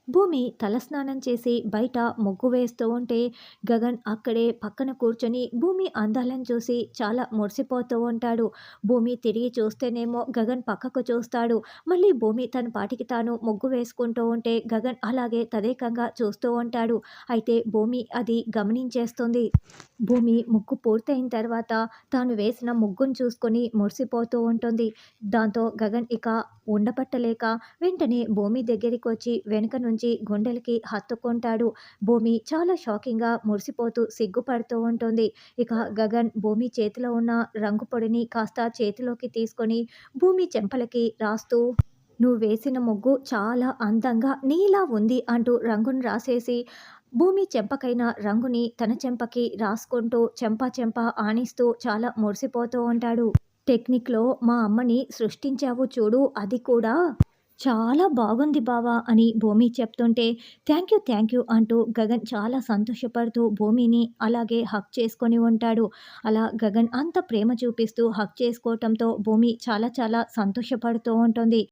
భూమి తలస్నానం చేసి బయట ముగ్గు వేస్తూ ఉంటే గగన్ అక్కడే పక్కన కూర్చొని భూమి అందాలను చూసి చాలా మురిసిపోతూ ఉంటాడు. భూమి తిరిగి చూస్తేనేమో గగన్ పక్కకు చూస్తాడు. మళ్ళీ భూమి తన పాటికి తాను ముగ్గు వేసుకుంటూ ఉంటే గగన్ అలాగే తదేకంగా చూస్తూ ఉంటాడు. అయితే భూమి అది గమనించేస్తుంది. భూమి ముగ్గు పూర్తయిన తర్వాత తాను వేసిన ముగ్గును చూసుకొని మురిసిపోతూ ఉంటుంది. దాంతో గగన్ ఇక ఉండపట్టలేక వెంటనే భూమి దగ్గరికి వచ్చి వెనుక నుంచి గుండెలకి హత్తుకుంటాడు. భూమి చాలా షాకింగ్‌గా మురిసిపోతూ సిగ్గుపడుతూ ఉంటుంది. ఇక గగన్ భూమి చేతిలో ఉన్న రంగు పొడిని కాస్త చేతిలోకి తీసుకొని భూమి చెంపలకి రాస్తూ "నువ్వు వేసిన ముగ్గు చాలా అందంగా నీలా ఉంది" అంటూ రంగును రాసేసి భూమి చెంపకైన రంగుని తన చెంపకి రాసుకుంటూ చెంప చెంప ఆనిస్తూ చాలా మురిసిపోతూ ఉంటాడు. "టెక్నిక్‌లో మా అమ్మని సృష్టించావు చూడు అది కూడా చాలా బాగుంది బావ" అని భూమి చెప్తుంటే థ్యాంక్ యూ" అంటూ గగన్ చాలా సంతోషపడుతూ భూమిని అలాగే హగ్ చేసుకొని ఉంటాడు. అలా గగన్ అంత ప్రేమ చూపిస్తూ హగ్ చేసుకోవటంతో భూమి చాలా చాలా సంతోషపడుతూ ఉంటుంది.